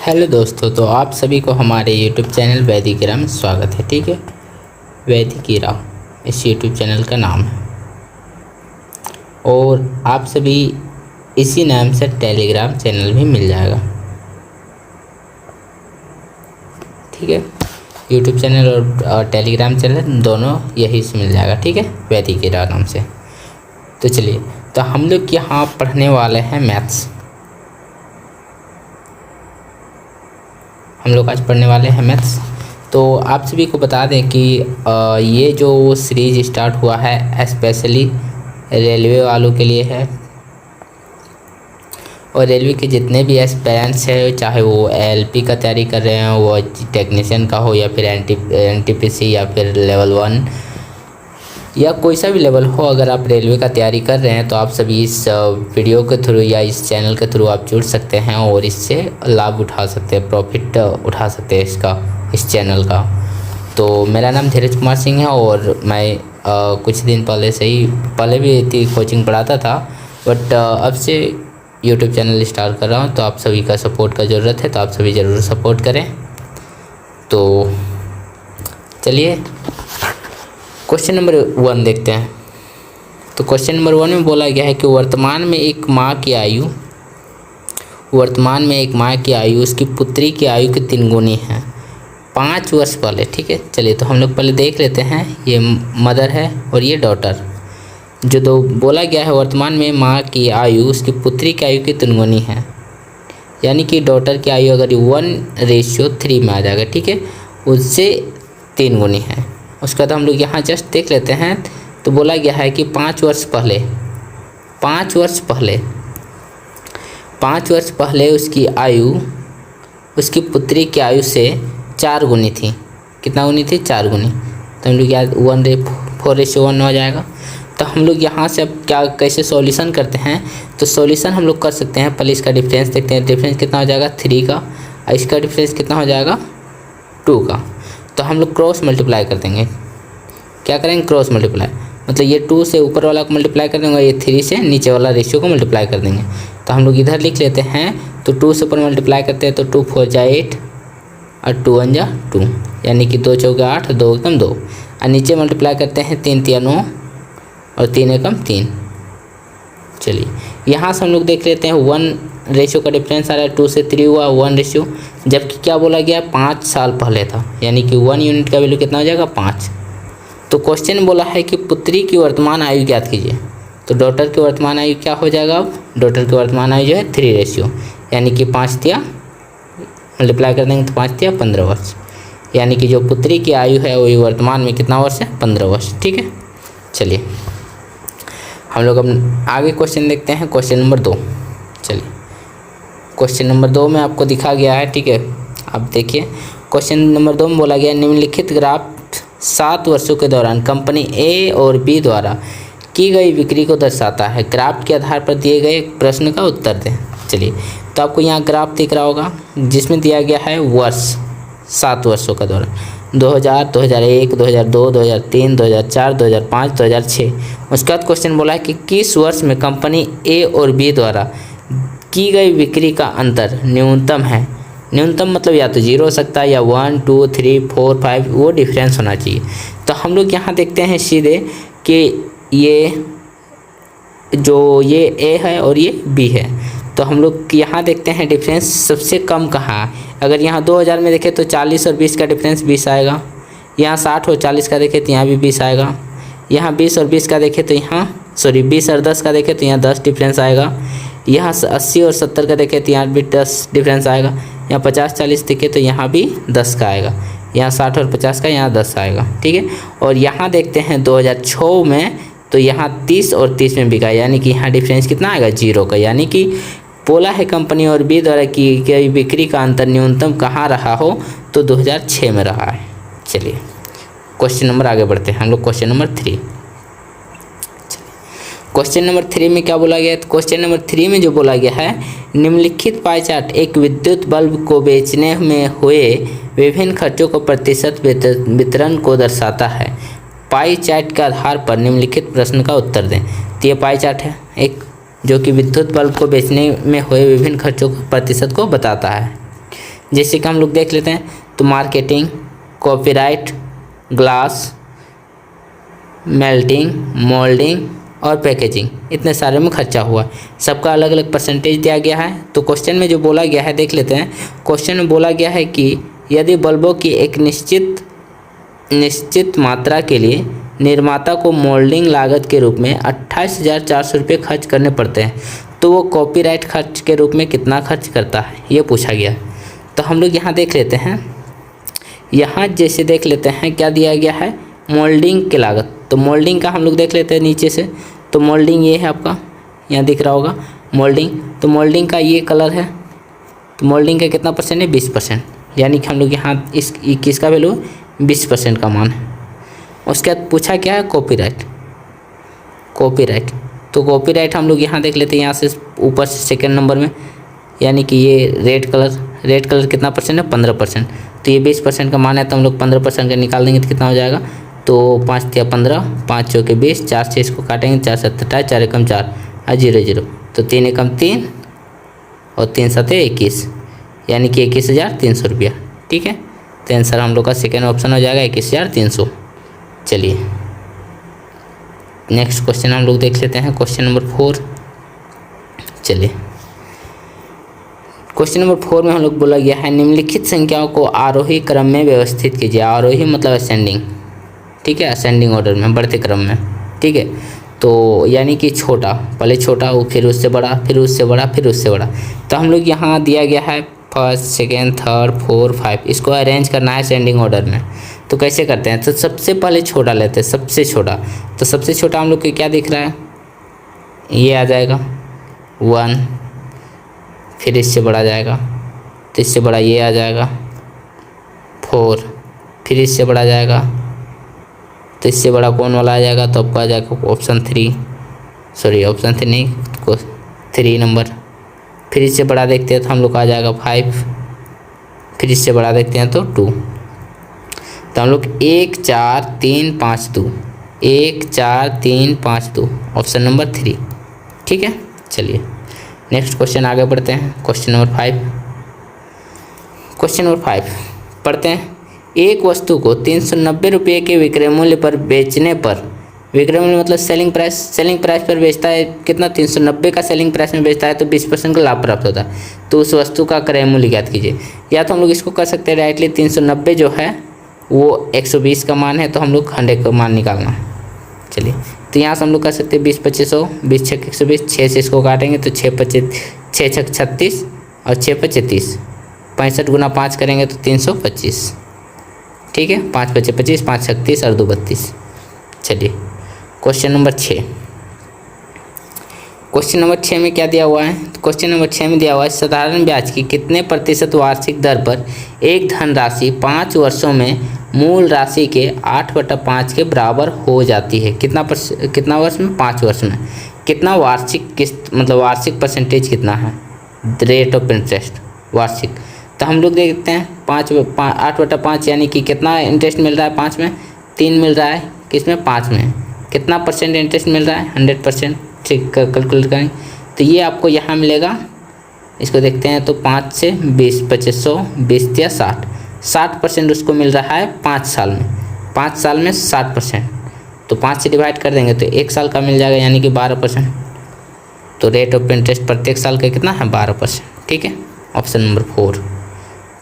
Hello दोस्तों, तो आप सभी को हमारे यूट्यूब चैनल वैदिक राह में स्वागत है। ठीक है, वैदिक राह इस यूट्यूब चैनल का नाम है और आप सभी इसी नाम से टेलीग्राम चैनल भी मिल जाएगा। ठीक है, यूट्यूब चैनल और टेलीग्राम चैनल दोनों यही से मिल जाएगा। ठीक है, वैदिक राह नाम से। तो चलिए, तो हम लोग यहाँ पढ़ने वाले हैं मैथ्स। हम लोग आज पढ़ने वाले हैं मैथ्स। तो आप सभी को बता दें कि ये जो सीरीज स्टार्ट हुआ है स्पेशली रेलवे वालों के लिए है और रेलवे के जितने भी एस्पिरेंट्स हैं, चाहे वो एलपी का तैयारी कर रहे हैं, वो टेक्नीशियन का हो या फिर एनटीपीसी या फिर लेवल 1 या कोई सा भी लेवल हो, अगर आप रेलवे का तैयारी कर रहे हैं तो आप सभी इस वीडियो के थ्रू या इस चैनल के थ्रू आप जुड़ सकते हैं और इससे लाभ उठा सकते हैं, प्रॉफिट उठा सकते हैं इस चैनल का। तो मेरा नाम धीरज कुमार सिंह है और मैं कुछ दिन पहले भी थी कोचिंग पढ़ाता था, बट अब से यूट्यूब चैनल स्टार्ट कर रहा हूँ। तो आप सभी का सपोर्ट का ज़रूरत है, तो आप सभी ज़रूर सपोर्ट करें। तो चलिए क्वेश्चन नंबर 1 देखते हैं। तो क्वेश्चन नंबर 1 में बोला गया है कि वर्तमान में एक माँ की आयु उसकी पुत्री की आयु के 3 गुनी है 5 वर्ष पहले। ठीक है, चलिए तो हम लोग पहले देख लेते हैं। ये मदर है और ये डॉटर। जो दो बोला गया है वर्तमान में माँ की आयु उसकी पुत्री की आयु की 3 गुनी है, यानी कि डॉटर की आयु अगर 1:3 में आ जाएगा। ठीक है, उससे 3 गुनी है। उसके बाद हम लोग यहाँ जस्ट देख लेते हैं। तो बोला गया है कि 5 वर्ष पहले उसकी आयु उसकी पुत्री की आयु से 4 गुनी थी। कितना गुनी थी? 4 गुनी। तो हम लोग याद 4:1 हो जाएगा। तो हम लोग यहाँ से अब कैसे सॉल्यूशन करते हैं? तो सॉल्यूशन हम लोग कर सकते हैं। पहले इसका डिफरेंस देखते हैं। डिफरेंस कितना हो जाएगा? 3 का। और इसका डिफरेंस कितना हो जाएगा? 2 का। तो हम लोग क्रॉस मल्टीप्लाई कर देंगे। क्या करेंगे? क्रॉस मल्टीप्लाई, मतलब ये 2 से ऊपर वाला को मल्टीप्लाई कर देंगे, ये 3 से नीचे वाला रेशियो को मल्टीप्लाई कर देंगे। तो हम लोग इधर लिख लेते हैं। तो 2 से ऊपर मल्टीप्लाई करते हैं तो 2 4 जा 8 और 2 1 जा 2, यानी कि 2 चौके 8, 2 एकम 2। और नीचे मल्टीप्लाई करते हैं 3 3 9 और 3 एकम 3। चलिए यहाँ से हम लोग देख लेते हैं 1 रेशियो का डिफरेंस आ रहा है। 2 से 3 हुआ 1 रेशियो, जबकि क्या बोला गया 5 साल पहले था, यानी कि 1 यूनिट का वैल्यू कितना हो जाएगा? 5। तो क्वेश्चन बोला है कि पुत्री की वर्तमान आयु ज्ञात कीजिए। तो डॉटर की वर्तमान आयु क्या हो जाएगा? अब डॉटर की वर्तमान आयु जो है 3 रेशियो, यानी कि 5 तिया मल्टीप्लाई कर देंगे तो 5 तिया 15 वर्ष, यानी कि जो पुत्री की आयु है वही वर्तमान में कितना वर्ष है? 15 वर्ष। ठीक है, चलिए हम लोग अब आगे क्वेश्चन देखते हैं। Question number 2। चलिए क्वेश्चन नंबर 2 में आपको दिखा गया है। ठीक है, अब देखिए क्वेश्चन नंबर 2 में बोला गया निम्नलिखित ग्राफ 7 वर्षों के दौरान कंपनी ए और बी द्वारा की गई बिक्री को दर्शाता है। ग्राफ के आधार पर दिए गए प्रश्न का उत्तर दें। चलिए, तो आपको यहाँ ग्राफ दिख रहा होगा जिसमें दिया गया है वर्ष 7 वर्षों का दौरान 2000, 2001, 2002, 2003, 2004, 2005, 2006। उसके बाद क्वेश्चन बोला है कि किस वर्ष में कंपनी ए और बी द्वारा की गई बिक्री का अंतर न्यूनतम है। न्यूनतम मतलब या तो 0 हो सकता है या 1 2 3 4 5, वो डिफरेंस होना चाहिए। तो हम लोग यहाँ देखते हैं सीधे कि ये ए है और ये बी है। तो हम लोग यहाँ देखते हैं डिफरेंस सबसे कम कहाँ है। अगर यहाँ 2000 में देखें तो 40 और 20 का डिफरेंस 20 आएगा। यहाँ 60 और 40 का देखें तो यहाँ भी 20 आएगा। यहाँ 20 और 20 का देखें तो यहाँ 20 और 10 का देखें तो यहाँ 10 डिफरेंस आएगा। यहाँ 80 और 70 का देखें तो यहाँ भी 10 डिफरेंस आएगा। यहाँ 50 40 देखें तो यहाँ भी 10 का आएगा। यहाँ 60 और 50 का यहाँ 10 आएगा। ठीक है, और यहाँ देखते हैं 2006 में तो यहाँ 30 और 30 में बिका, यानी कि यहाँ डिफरेंस कितना आएगा? 0 का। यानी कि बोला है कंपनी और बी द्वारा की गई बिक्री का अंतर न्यूनतम कहाँ रहा हो? तो 2006 में रहा है। चलिए क्वेश्चन नंबर आगे बढ़ते हैं हम लोग। Question number 3। क्वेश्चन नंबर 3 में क्या बोला गया है? तो क्वेश्चन नंबर 3 में जो बोला गया है निम्नलिखित पाई चार्ट एक विद्युत बल्ब को बेचने में हुए विभिन्न खर्चों को प्रतिशत वितरण को दर्शाता है। पाई चार्ट के आधार पर निम्नलिखित प्रश्न का उत्तर दें। तो ये पाई चार्ट है एक, जो कि विद्युत बल्ब को बेचने में हुए विभिन्न खर्चों को प्रतिशत को बताता है। जैसे कि हम लोग देख लेते हैं, तो marketing, copyright, glass, melting, moulding और पैकेजिंग, इतने सारे में खर्चा हुआ है। सबका अलग अलग परसेंटेज दिया गया है। तो क्वेश्चन में जो बोला गया है देख लेते हैं। क्वेश्चन में बोला गया है कि यदि बल्बों की एक निश्चित मात्रा के लिए निर्माता को मोल्डिंग लागत के रूप में 28,400 रुपये खर्च करने पड़ते हैं, तो वो कॉपीराइट खर्च के रूप में कितना खर्च करता है, ये पूछा गया। तो हम लोग यहाँ देख लेते हैं, यहाँ जैसे देख लेते हैं क्या दिया गया है, मोल्डिंग की लागत। तो मोल्डिंग का हम लोग देख लेते हैं नीचे से। तो मोल्डिंग ये है आपका, यहाँ दिख रहा होगा मोल्डिंग। तो मोल्डिंग का ये कलर है। तो मोल्डिंग का कितना परसेंट है, 20%, यानी कि हम लोग यहाँ इस 21 का वैल्यू 20% का मान है। उसके बाद पूछा क्या है, कॉपीराइट। तो कॉपीराइट हम लोग यहाँ देख लेते हैं, यहाँ से ऊपर से सेकेंड नंबर में, यानी कि ये रेड कलर कितना परसेंट है, 15%। तो ये 20% का मान है, तो हम लोग 15% का निकाल देंगे तो कितना हो जाएगा, तो 5 तिया 15, 5 चौके 20, 4 से इसको काटेंगे, 4 7 28, 4 एकम 4 और 0 0, तो 3 एकम 3 और 3 7 21, यानी कि 21,300 रुपया। ठीक है, तो आंसर हम लोग का सेकेंड ऑप्शन हो जाएगा 21,300। चलिए नेक्स्ट क्वेश्चन हम लोग देख लेते हैं, क्वेश्चन नंबर 4। चलिए क्वेश्चन नंबर 4 में हम लोग बोला गया है, निम्नलिखित संख्याओं को आरोही क्रम में व्यवस्थित कीजिए। आरोही मतलब असेंडिंग, ठीक है, असेंडिंग ऑर्डर में, बढ़ते क्रम में। ठीक है, तो यानी कि छोटा, पहले छोटा, वो फिर उससे बड़ा, फिर उससे बड़ा, फिर उससे बड़ा। तो हम लोग यहाँ दिया गया है फर्स्ट, सेकेंड, थर्ड, 4, 5, इसको अरेंज करना है असेंडिंग ऑर्डर में। तो कैसे करते हैं, तो सबसे पहले छोटा लेते हैं, सबसे छोटा। तो सबसे छोटा हम लोग को क्या दिख रहा है, ये आ जाएगा 1, फिर इससे बड़ा जाएगा, तो इससे बड़ा ये आ जाएगा 4, फिर इससे बड़ा जाएगा, तो इससे बड़ा कौन वाला आ जाएगा, तो आपको आ जाएगा ऑप्शन 3 नहीं, 3 नंबर। फिर इससे बड़ा देखते हैं तो हम लोग का आ जाएगा 5, फिर इससे बड़ा देखते हैं तो 2। तो हम लोग 1 4 3 5 2, 1 4 3 5 2, ऑप्शन नंबर 3। ठीक है, चलिए नेक्स्ट क्वेश्चन आगे बढ़ते हैं, क्वेश्चन नंबर 5। क्वेश्चन नंबर 5 पढ़ते हैं, एक वस्तु को 390 रुपये के विक्रय मूल्य पर बेचने पर, विक्रय मूल्य मतलब सेलिंग प्राइस पर बेचता है, कितना, 390 का सेलिंग प्राइस में बेचता है, तो 20% का लाभ प्राप्त होता है। तो उस वस्तु का क्रय मूल्य ज्ञात कीजिए। या तो हम लोग इसको कर सकते हैं डायरेक्टली, 390 जो है वो 120 का मान है, तो हम लोग 100 का मान निकालना। चलिए, तो यहाँ से हम लोग कर सकते हैं 20 2500, 20 6 120, 6 से इसको काटेंगे तो 6 6 36 और 6 5 30, 65 गुना 5 करेंगे तो 325। ठीक है, 5 5 25, 5 36 और 2 32। चलिए क्वेश्चन नंबर 6। क्वेश्चन नंबर 6 में क्या दिया हुआ है, तो क्वेश्चन नंबर 6 में दिया हुआ है, साधारण ब्याज की कितने प्रतिशत वार्षिक दर पर एक धनराशि 5 वर्षों में मूल राशि के 8/5 के बराबर हो जाती है। कितना वर्ष में, 5 वर्ष में। कितना वार्षिक किस्त, मतलब वार्षिक परसेंटेज कितना है, रेट ऑफ इंटरेस्ट वार्षिक। तो हम लोग देखते हैं 8/5 यानी कि कितना इंटरेस्ट मिल रहा है, 5 में 3 मिल रहा है, किसमें, 5 में। कितना परसेंट इंटरेस्ट मिल रहा है, 100%। ठीक, कैलकुलेट करें तो ये आपको यहाँ मिलेगा। इसको देखते हैं तो 5 से 20, 2500, 20 या 60% उसको मिल रहा है 5 साल में। 5 साल में 60%, तो 5 से डिवाइड कर देंगे तो 1 साल का मिल जाएगा, यानी कि 12%। तो रेट ऑफ इंटरेस्ट प्रत्येक साल का कितना है, 12%। ठीक है, ऑप्शन नंबर 4।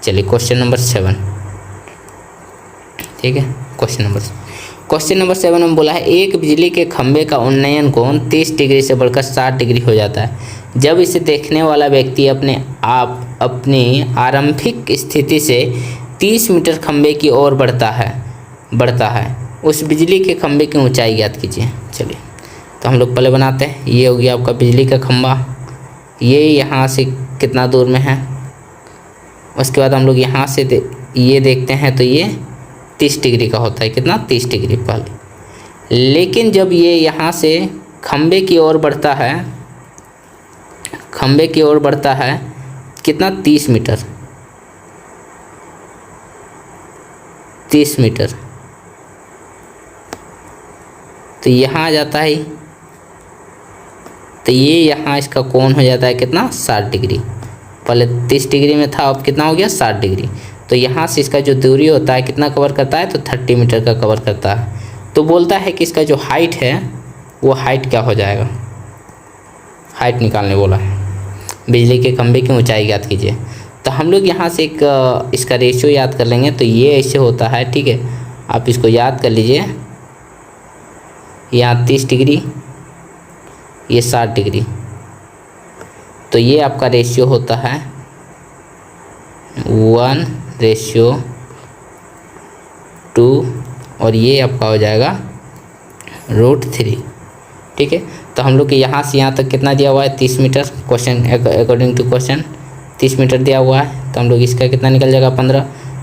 चलिए क्वेश्चन नंबर 7। ठीक है, क्वेश्चन नंबर 7 में बोला है, एक बिजली के खंभे का उन्नयन कोण 30 डिग्री से बढ़कर 60 डिग्री हो जाता है जब इसे देखने वाला व्यक्ति अपनी आरंभिक स्थिति से 30 मीटर खंभे की ओर बढ़ता है। उस बिजली के खंभे की ऊंचाई ज्ञात कीजिए। चलिए, तो हम लोग पहले बनाते हैं। ये हो गया आपका बिजली का खंभा, ये यहाँ से कितना दूर में है। उसके बाद हम लोग यहाँ से ये देखते हैं तो ये 30 डिग्री का होता है, कितना, 30 डिग्री पहले। लेकिन जब ये यहाँ से खंभे की ओर बढ़ता है कितना, 30 मीटर, तो यहाँ आ जाता है, तो ये यहाँ इसका कोण हो जाता है कितना, 60 डिग्री। पहले 30 डिग्री में था, अब कितना हो गया 60 डिग्री। तो यहाँ से इसका जो दूरी होता है कितना कवर करता है, तो 30 मीटर का कवर करता है। तो बोलता है कि इसका जो हाइट है वो हाइट क्या हो जाएगा, हाइट निकालने बोला है। बिजली के खंभे की ऊंचाई ज्ञात कीजिए। तो हम लोग यहाँ से एक इसका रेशियो याद कर लेंगे। तो ये ऐसे होता है, ठीक है, आप इसको याद कर लीजिए। यहाँ 30 डिग्री, ये 60 डिग्री, तो ये आपका रेशियो होता है 1:2 और ये आपका हो जाएगा √3, ठीक है। तो हम लोग के यहाँ से यहाँ तक कितना दिया हुआ है, 30 metre. Question according to question 30 metre दिया हुआ है। तो हम लोग इसका कितना निकल जाएगा 15,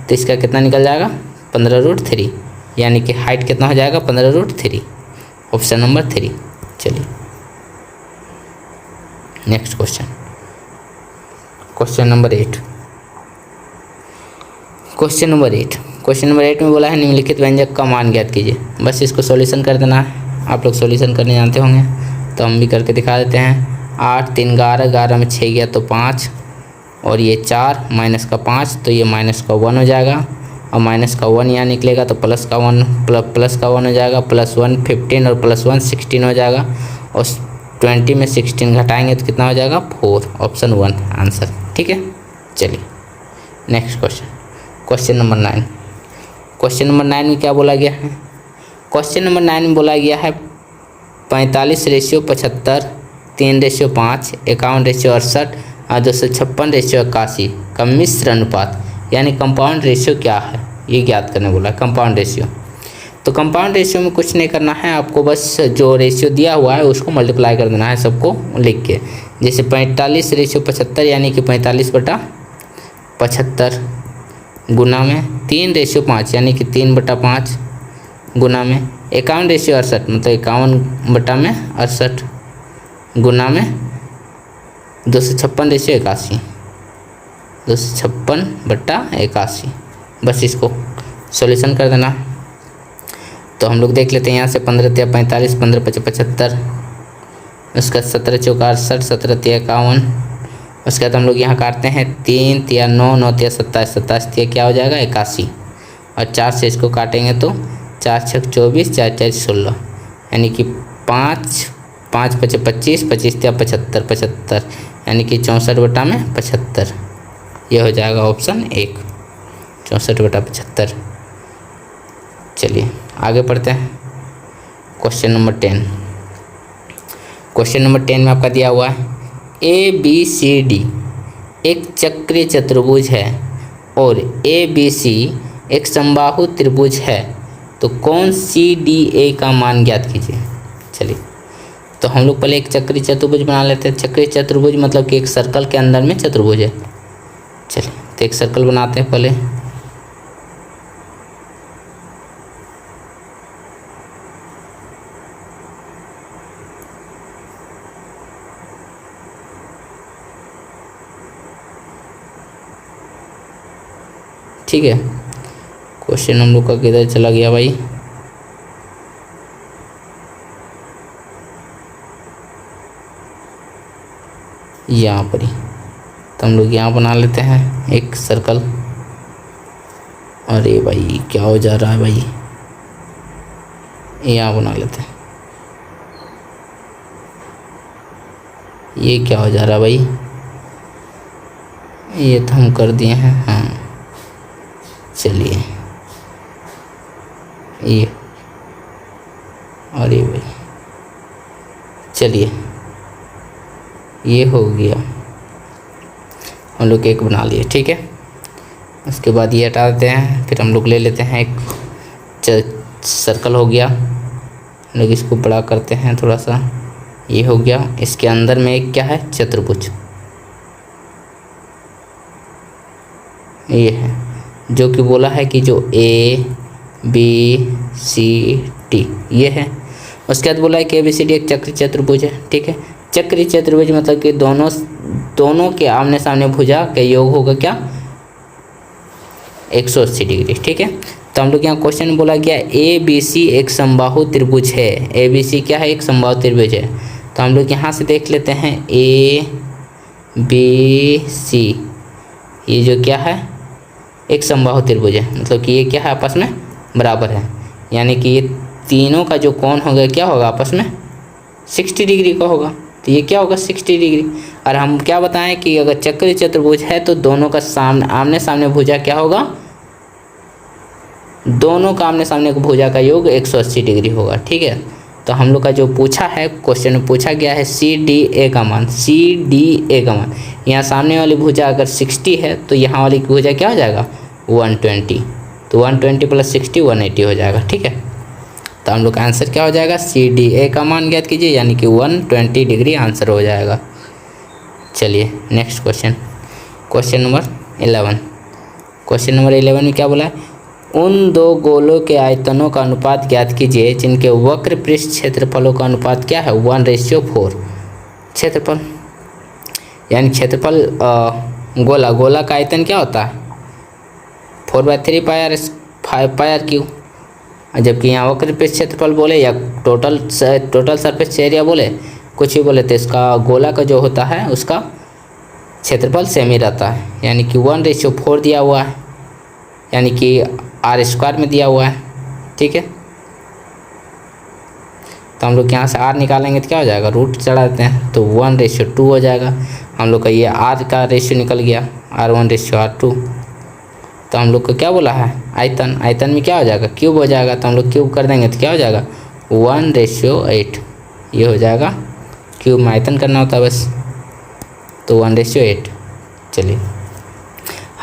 तो इसका कितना निकल जाएगा 15√3, यानी कि हाइट कितना हो जाएगा 15√3, ऑप्शन नंबर 3। चलिए next question, question number 8। Question number 8 में बोला है निम्नलिखित व्यंजक का मान ज्ञात कीजिए। बस इसको सॉल्यूशन कर देना है। आप लोग सॉल्यूशन करने जानते होंगे, तो हम भी करके दिखा देते हैं। 8 3 11, 11 में 6 गया तो 5, और ये 4 माइनस का 5, तो ये माइनस का 1 हो जाएगा, और माइनस का 1 यहाँ निकलेगा तो प्लस का 1 हो जाएगा। +1 15 और +1 16 हो जाएगा, और 20 में 16 घटाएंगे तो कितना हो जाएगा 4, ऑप्शन 1 आंसर, ठीक है। चलिए next question, question number 9। Question number 9 में क्या बोला गया है, क्वेश्चन नंबर 9 में बोला गया है 45:75, 3:5, 51:68 और 256:81 का मिश्र अनुपात यानी कंपाउंड रेशियो क्या है, ये ज्ञात करने बोला है। कंपाउंड रेशियो, तो कंपाउंड रेशियो में कुछ नहीं करना है आपको, बस जो रेशियो दिया हुआ है उसको मल्टीप्लाई कर देना है सबको लिख के। जैसे 45:75 यानी कि 45/75 गुना में 3:5 यानी कि 3/5 गुना में 51:68 मतलब 51/68 गुना में 256:81, 256/81। बस इसको सॉल्यूशन कर देना। तो हम लोग देख लेते हैं यहाँ से 15 × 45, 15 × 75, उसका 17 × 4 68, 17 × 51। उसके बाद हम लोग यहाँ काटते हैं 3 × 9, 9 × 27, 27 × क्या हो जाएगा 81, और 4 से इसको काटेंगे तो 4 × 6 24, 4 × 4 16, यानी कि 5 5 × 5 25, 25 × 75 75, यानी कि 64/75। यह हो जाएगा ऑप्शन 1, 64/75। चलिए आगे पढ़ते हैं। Question number 10। क्वेश्चन नंबर 10 में आपका दिया हुआ है ABCD एक चक्रीय चतुर्भुज है और ABC एक समबाहु त्रिभुज है, तो कौन CDA का मान ज्ञात कीजिए। चलिए तो हम लोग पहले एक चक्रीय चतुर्भुज बना लेते हैं। चक्रीय चतुर्भुज मतलब कि एक सर्कल के अंदर में चतुर्भुज है। चलिए तो एक सर्कल बनाते हैं पहले। ठीक है, क्वेश्चन हम लोग का किधर चला गया भाई, यहाँ पर ही। तो हम लोग यहाँ बना लेते हैं एक सर्कल। अरे भाई क्या हो जा रहा है भाई, यहाँ बना लेते हैं। ये क्या हो जा रहा है भाई, ये तो हम कर दिए हैं। हाँ चलिए ये, अरे भाई चलिए ये हो गया, हम लोग एक बना लिए। ठीक है, उसके बाद ये हटा देते हैं। फिर हम लोग ले लेते हैं एक सर्कल हो गया, हम लोग इसको बड़ा करते हैं थोड़ा सा। ये हो गया, इसके अंदर में एक क्या है चतुर्भुज, ये है जो कि बोला है कि जो ABCD ये है। उसके बाद बोला है कि ABCD एक चक्रीय चतुर्भुज है। ठीक है, चक्रीय चतुर्भुज मतलब कि दोनों के आमने सामने भुजा का योग होगा क्या 180 डिग्री। ठीक है, तो हम लोग यहाँ क्वेश्चन में बोला गया ABC एक समबाहु त्रिभुज है। ABC क्या है, एक समबाहु त्रिभुज है। तो हम लोग यहाँ से देख लेते हैं BC ये जो क्या है, एक समबाहु त्रिभुज है, मतलब कि ये क्या है, आपस में बराबर है, यानी कि ये तीनों का जो कोण होगा क्या होगा, आपस में 60 डिग्री का होगा। तो ये क्या होगा, 60 डिग्री। और हम क्या बताएं कि अगर चक्रीय चतुर्भुज है तो दोनों का आमने सामने भुजा क्या होगा, दोनों का आमने सामने भुजा का योग 180 डिग्री होगा। ठीक है, तो हम लोग का जो पूछा है, क्वेश्चन में पूछा गया है CDA का मान, CDA का मान, यहाँ सामने वाली भुजा अगर 60 है तो यहाँ वाली भुजा क्या हो जाएगा, 120। तो 120 + 60 180 हो जाएगा। ठीक है, तो हम लोग का आंसर क्या हो जाएगा, CDA का मान ज्ञात कीजिए, यानी कि 120 डिग्री आंसर हो जाएगा। चलिए next question, question number 11। Question number 11 में क्या बोला है, उन दो गोलों के आयतनों का अनुपात ज्ञात कीजिए जिनके वक्र पृष्ठ क्षेत्रफलों का अनुपात क्या है, 1:4। क्षेत्रफल यानी क्षेत्रफल, गोला का आयतन क्या होता है, 4/3 πr/5 जबकि यहाँ वक्र पृष्ठ क्षेत्रफल बोले या टोटल सरफेस एरिया बोले, कुछ भी बोले, तो इसका गोला का जो होता है उसका क्षेत्रफल सेम ही रहता है, यानी कि 1:4 दिया हुआ है, यानी कि r² में दिया हुआ है। ठीक है, तो हम लोग यहाँ से r निकालेंगे तो क्या हो जाएगा, रूट चढ़ा देते हैं तो 1:2 हो जाएगा। हम लोग का ये r का रेशियो निकल गया, r1:r2। तो हम लोग को क्या बोला है, आयतन, आयतन में क्या हो जाएगा, क्यूब हो जाएगा। तो हम लोग क्यूब कर देंगे तो क्या हो जाएगा, 1:8 ये हो जाएगा। क्यूब में आयतन करना होता है बस, तो 1:8। चलिए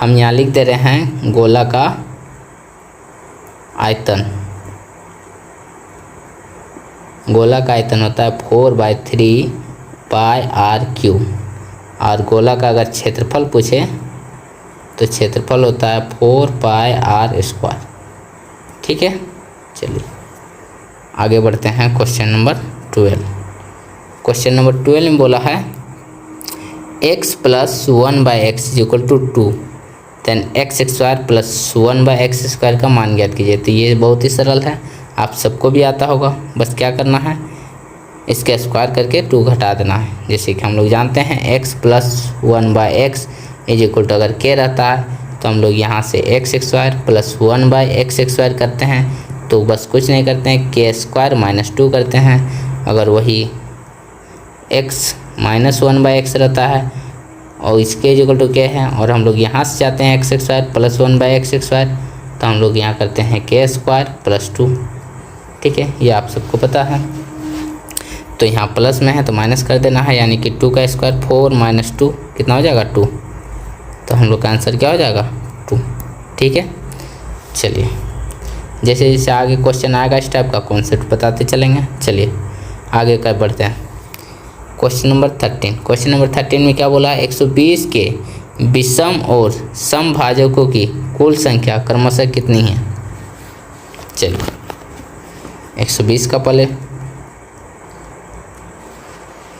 हम यहाँ लिख दे रहे हैं गोला का आयतन, गोला का आयतन होता है 4/3 πr3, और गोला का अगर क्षेत्रफल पूछे तो क्षेत्रफल होता है 4πr²। ठीक है, चलिए आगे बढ़ते हैं क्वेश्चन नंबर 12। क्वेश्चन नंबर 12 में बोला है x + 1/x = 2, then x² + 1/x² का मान ज्ञात कीजिए। तो ये बहुत ही सरल है, आप सबको भी आता होगा, बस क्या करना है, इसके स्क्वायर करके 2 घटा देना है। जैसे कि हम लोग जानते हैं x + 1/x = अगर k रहता है तो हम लोग यहाँ से x² + 1/x² करते हैं, तो बस कुछ नहीं करते हैं, k² - 2 करते हैं। अगर वही x - 1/x रहता है और इसके = k है, और हम लोग यहाँ से चाहते हैं x² + 1/x², तो हम लोग यहाँ करते हैं k² + 2। ठीक है, ये आप सबको पता है। तो यहाँ प्लस में है तो माइनस कर देना है, यानी कि 2 का स्क्वायर 4 - 2 कितना हो जाएगा, 2। तो हम लोग का आंसर क्या हो जाएगा, 2। ठीक है, चलिए जैसे जैसे आगे क्वेश्चन आएगा इस टाइप का कॉन्सेप्ट बताते चलेंगे। चलिए आगे कर बढ़ते हैं, क्वेश्चन नंबर 13। क्वेश्चन नंबर 13 में क्या बोला है, 120 के विषम और समभाजकों की कुल संख्या क्रमशः कितनी है। चलिए 120 का पहले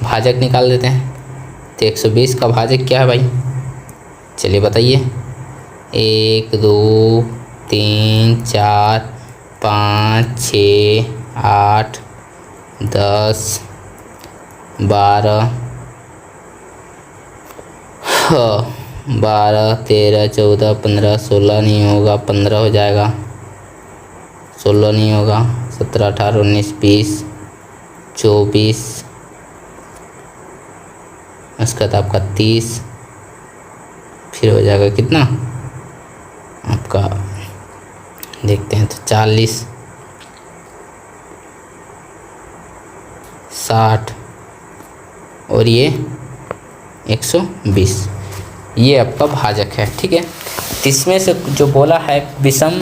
भाजक निकाल देते हैं। तो 120 का भाजक क्या है भाई, चलिए बताइए। 1 2 3 4 5 6 8 10 12 12 13 14 15 16 नहीं होगा, 15 हो जाएगा, 16 नहीं होगा, 17 18 19 20 24, उसका तो आपका 30, फिर हो जाएगा कितना आपका, देखते हैं तो 40 60 और ये 120, ये आपका भाजक है। ठीक है, इसमें से जो बोला है विषम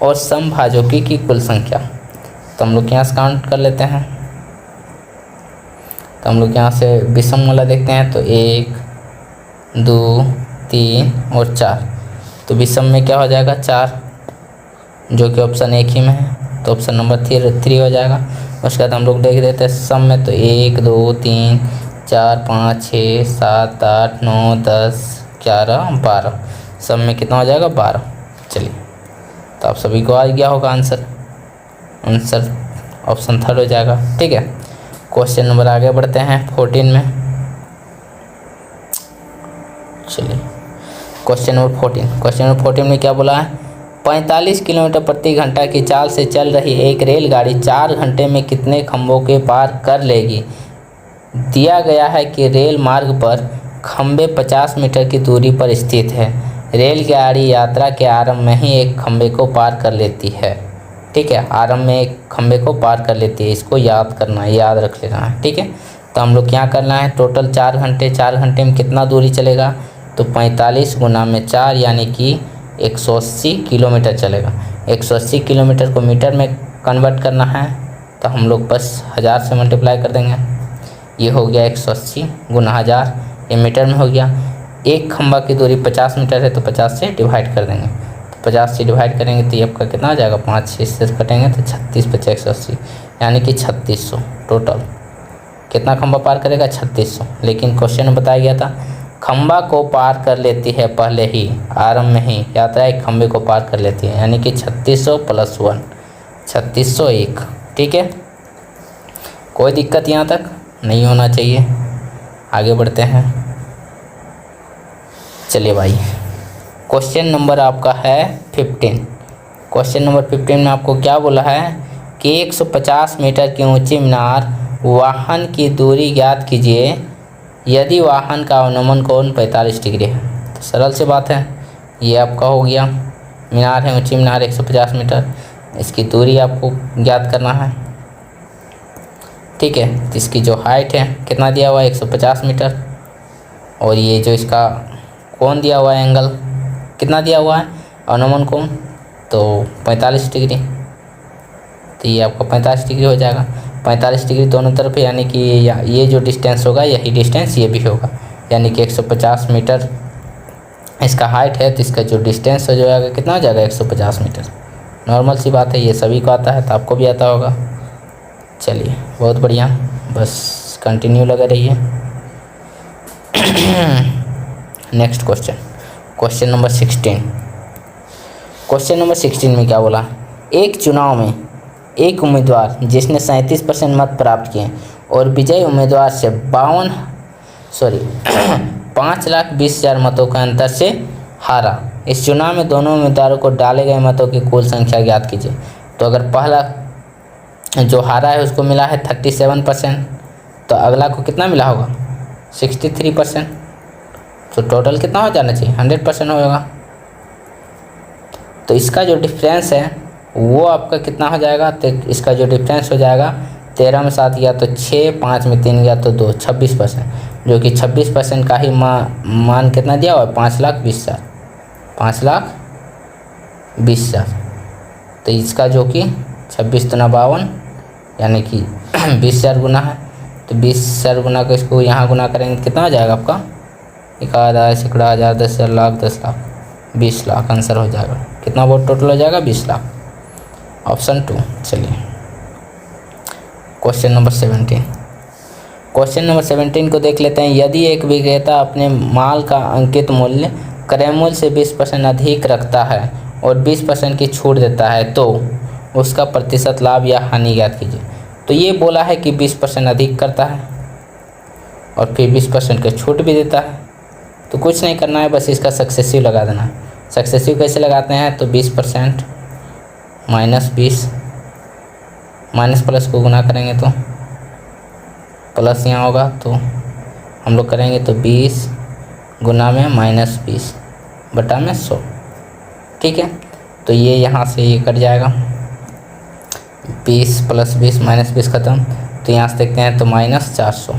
और समभाजकों की कुल संख्या, तो हम लोग यहाँ से काउंट कर लेते हैं। तो हम लोग यहाँ से विषम वाला देखते हैं तो 1 2 3 और 4, तो विषम में क्या हो जाएगा 4, जो कि ऑप्शन 1 ही में है, तो ऑप्शन नंबर 3 हो जाएगा। उसके बाद हम लोग देख देते हैं सम में, तो 1 2 3 4 5 6 7 8 9 10 11 12, सम में कितना हो जाएगा 12। चलिए, तो आप सभी को आ गया होगा आंसर, आंसर ऑप्शन 3 हो जाएगा। ठीक है, क्वेश्चन नंबर आगे बढ़ते हैं 14 में। चलिए क्वेश्चन नंबर 14। क्वेश्चन नंबर 14 में क्या बोला है, 45 किलोमीटर प्रति घंटा की चाल से चल रही एक रेलगाड़ी 4 घंटे में कितने खंभों के पार कर लेगी। दिया गया है कि रेल मार्ग पर खंभे 50 मीटर की दूरी पर स्थित है। रेलगाड़ी यात्रा के आरंभ में ही एक खंभे को पार कर लेती है। ठीक है, आरंभ में एक खंभे को पार कर लेती है, इसको याद करना है, याद रख लेना है। ठीक है, तो हम लोग क्या करना है, टोटल 4 घंटे, 4 घंटे में कितना दूरी चलेगा, तो 45 गुना में 4 यानी कि 180 किलोमीटर चलेगा। 180 किलोमीटर को मीटर में कन्वर्ट करना है तो हम लोग बस 1000 से मल्टीप्लाई कर देंगे। ये हो गया 180 गुना 1000, ये मीटर में हो गया। एक खंभा की दूरी 50 मीटर है तो 50 से डिवाइड कर देंगे, तो 50 से डिवाइड करेंगे तो ये आपका कितना आ जाएगा, 5 से कटेंगे तो 36 × 180 यानी कि 3600। टोटल कितना खंभा पार करेगा, 3600। लेकिन क्वेश्चन में बताया गया था खंभा को पार कर लेती है पहले ही, आरंभ में ही यात्रा एक खंभे को पार कर लेती है, यानी कि 3600 + 1 3601। ठीक है, कोई दिक्कत यहाँ तक नहीं होना चाहिए। आगे बढ़ते हैं। चलिए भाई, क्वेश्चन नंबर आपका है 15। क्वेश्चन नंबर 15 में आपको क्या बोला है कि 150 मीटर की ऊंची मीनार वाहन की दूरी ज्ञात कीजिए यदि वाहन का अवनमन कोण 45 डिग्री है। तो सरल सी बात है, ये आपका हो गया मीनार है, ऊंची मीनार 150 मीटर, इसकी दूरी आपको ज्ञात करना है। ठीक है, तो इसकी जो हाइट है कितना दिया हुआ है, 150 मीटर, और ये जो इसका कोण दिया हुआ है, एंगल कितना दिया हुआ है, अवनमन कोण तो 45 डिग्री, तो ये आपका 45 डिग्री हो जाएगा। 45 डिग्री दोनों तरफ, यानी कि ये जो डिस्टेंस होगा यही डिस्टेंस ये भी होगा, यानी कि 150 मीटर इसका हाइट है, तो इसका जो डिस्टेंस हो जाएगा कितना हो जाएगा, 150 मीटर। नॉर्मल सी बात है, ये सभी को आता है तो आपको भी आता होगा। चलिए बहुत बढ़िया, बस कंटिन्यू लगे रहिए। Next question, question number 16। Question number 16 में क्या बोला, एक चुनाव में एक उम्मीदवार जिसने 37% मत प्राप्त किए और विजयी उम्मीदवार से 5,20,000 मतों के अंतर से हारा। इस चुनाव में दोनों उम्मीदवारों को डाले गए मतों की कुल संख्या ज्ञात कीजिए। तो अगर पहला जो हारा है उसको मिला है 37%, तो अगला को कितना मिला होगा, 63%, तो टोटल कितना हो जाना चाहिए, 100% होगा। तो इसका जो डिफरेंस है वो आपका कितना हो जाएगा, तो इसका जो डिफरेंस हो जाएगा 13 में 7 गया तो 6, 5 में 3 गया तो 2, 26%, जो कि 26% का ही मान कितना दिया हुआ है, 5,20,000, 5,20,000। तो इसका जो कि 26 × 52 यानी कि 20,000 गुना है, तो 20,000 गुना को इसको यहाँ गुना करेंगे तो कितना हो जाएगा आपका, 1,000, सैकड़ा, 10,000, 10,000, लाख, 10 लाख, 20 लाख आंसर हो जाएगा। कितना वोट टोटल हो जाएगा, 20 लाख, ऑप्शन 2। चलिए क्वेश्चन नंबर 17। क्वेश्चन नंबर 17 को देख लेते हैं। यदि एक विक्रेता अपने माल का अंकित मूल्य क्रय मूल्य से 20% अधिक रखता है और 20% की छूट देता है तो उसका प्रतिशत लाभ या हानि ज्ञात कीजिए। तो ये बोला है कि 20% अधिक करता है और फिर 20% की छूट भी देता है, तो कुछ नहीं करना है, बस इसका सक्सेसिव लगा देना है। सक्सेसिव कैसे लगाते हैं, तो 20% -20, माइनस प्लस को गुना करेंगे तो प्लस यहाँ होगा, तो हम लोग करेंगे तो 20 गुना में -20 बटा में 100। ठीक है, तो ये यहाँ से ये कट जाएगा, 20 + 20 -20 ख़त्म, तो यहाँ से देखते हैं तो -400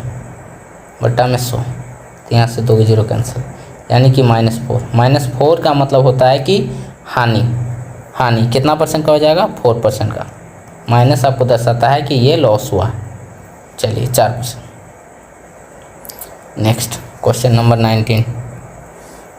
बटा में 100, तो यहाँ से 2 0 कैंसिल, यानी कि -4। -4 का मतलब होता है कि हानि कितना % का हो जाएगा, 4% का। माइनस आपको दर्शाता है कि ये लॉस हुआ। चलिए 4%। Next question number 19।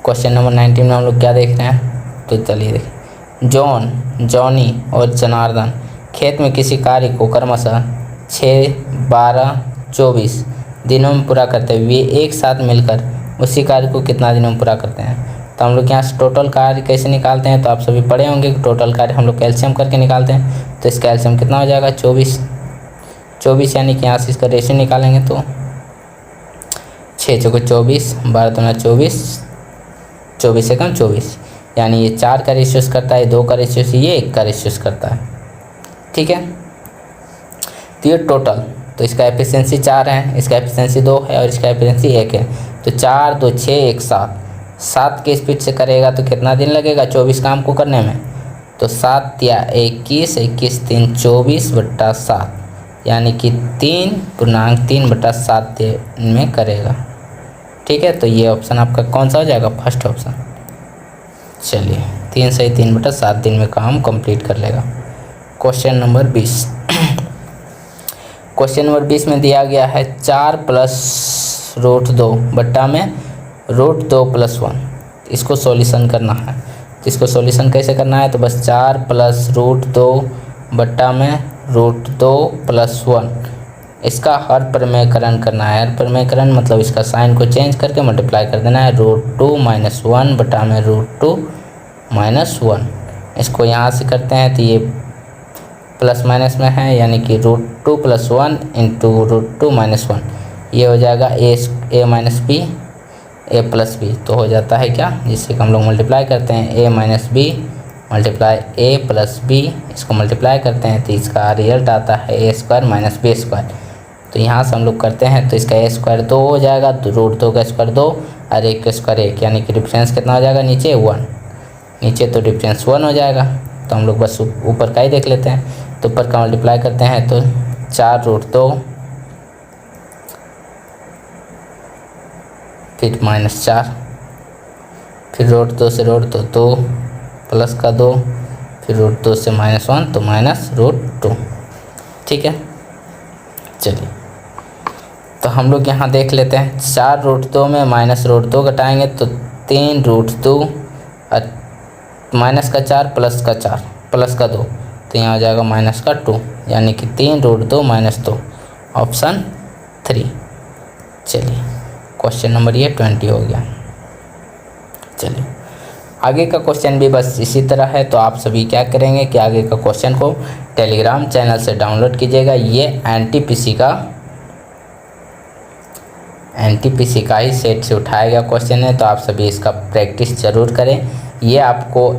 Question number 19 में हम लोग क्या देख रहे हैं, तो चलिए देखें। जॉन, जॉनी और जनार्दन खेत में किसी कार्य को क्रमशः 6, 12, 24 दिनों में पूरा करते हुए एक साथ मिलकर उसी कार्य को कितना दिनों में पूरा करते हैं। तो हम लोग यहाँ से टोटल कार्य कैसे निकालते हैं, तो आप सभी पढ़े होंगे कि टोटल कार्य हम लोग कैल्शियम करके निकालते हैं। तो इसका कैल्शियम कितना हो जाएगा, 24 यानी कि यहाँ से इसका रेशियो निकालेंगे तो 6 × 24, 12 × 24, 24 से कम 24, यानी ये 4 का रेशियोस करता है, 2 का रेशियोस, ये 1 का रेशियोस करता है। ठीक है, तो ये टोटल, तो इसका एफिशिएंसी 4 है, इसका एफिशिएंसी 2 है और इसका एफिशिएंसी 1 है। तो 4 2 6 1 7, 7 के स्पीड से करेगा तो कितना दिन लगेगा 24 काम को करने में? तो 7 या 21, 21 3 24/7, यानी कि 3.3/7 दिन में करेगा। ठीक है, तो ये ऑप्शन आपका कौन सा हो जाएगा? First option. चलिए 3 सही 3/7 दिन में काम कंप्लीट कर लेगा। क्वेश्चन नंबर 20 क्वेश्चन नंबर 20 में दिया गया है 4 + √2 बट्टा में √2 + 1, इसको सॉल्यूशन करना है। तो इसको सॉल्यूशन कैसे करना है? तो बस 4 + √2 बट्टा में √2 + 1, इसका हर प्रमेयकरण करना है। हर प्रमेयकरण मतलब इसका साइन को चेंज करके मल्टीप्लाई कर देना है। √2 - 1 बटा में √2 - 1, इसको यहाँ से करते हैं तो ये प्लस माइनस में है, यानी कि √2 + 1 इंटू √2 - 1, ये हो जाएगा a - b a + b, तो हो जाता है क्या, जिससे कि हम लोग मल्टीप्लाई करते हैं a - b multiply a + b, इसको मल्टीप्लाई करते हैं तो इसका रिजल्ट आता है a² - b²। तो यहाँ से हम लोग करते हैं तो इसका a² 2 हो जाएगा, तो √2 का स्क्वायर 2 और 1 का स्क्वायर 1, यानी कि डिफरेंस कितना हो जाएगा नीचे 1, नीचे तो डिफरेंस 1 हो जाएगा। तो हम लोग बस ऊपर का ही देख लेते हैं, तो ऊपर का मल्टीप्लाई करते हैं तो 4 √2 फिर -4, फिर √2 से √2 2 प्लस का 2, फिर √2 से -1 तो -√2। ठीक है, चलिए तो हम लोग यहाँ देख लेते हैं 4 √2 में -√2 घटाएंगे तो 3 √2 और माइनस का 4 प्लस का 4 प्लस का 2, तो यहाँ आ जाएगा -2, यानी कि 3 √2 - 2, ऑप्शन 3। चलिए क्वेश्चन नंबर ये 20 हो गया। चलिए आगे का क्वेश्चन भी बस इसी तरह है, तो आप सभी क्या करेंगे कि आगे का क्वेश्चन को टेलीग्राम चैनल से डाउनलोड कीजिएगा। ये एनटीपीसी का ही सेट से उठाया गया क्वेश्चन है, तो आप सभी इसका प्रैक्टिस ज़रूर करें। ये आपको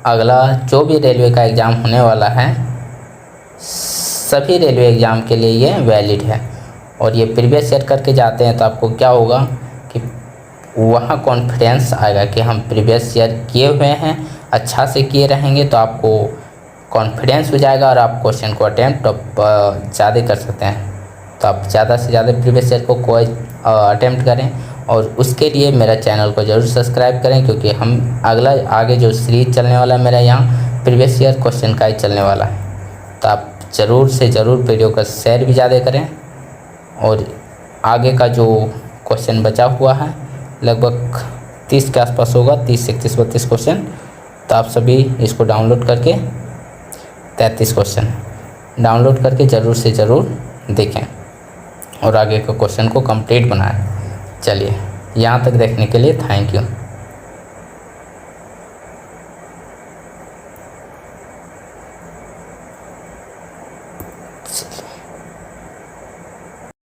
अगला जो भी रेलवे का एग्ज़ाम होने वाला है, सभी रेलवे एग्ज़ाम के लिए ये वैलिड है। और ये प्रीवियस ईयर करके जाते हैं तो आपको क्या होगा कि वहाँ कॉन्फिडेंस आएगा कि हम प्रीवियस ईयर किए हुए हैं, अच्छा से किए रहेंगे, तो आपको कॉन्फिडेंस हो जाएगा और आप क्वेश्चन को अटैम्प्ट ज़्यादा कर सकते हैं। तो आप ज़्यादा से ज़्यादा प्रीवियस ईयर को कोई अटैम्प्ट करें, और उसके लिए मेरा चैनल को ज़रूर सब्सक्राइब करें, क्योंकि हम आगे जो सीरीज चलने वाला है मेरा यहाँ प्रीवियस ईयर क्वेश्चन का ही चलने वाला है। तो आप ज़रूर से ज़रूर वीडियो का शेयर भी ज़्यादा करें, और आगे का जो क्वेश्चन बचा हुआ है लगभग 30 के आसपास होगा, 30 31 32 क्वेश्चन, तो आप सभी इसको डाउनलोड करके 33 क्वेश्चन डाउनलोड करके ज़रूर से ज़रूर देखें और आगे के क्वेश्चन को कंप्लीट बनाएं। चलिए यहाँ तक देखने के लिए थैंक यू।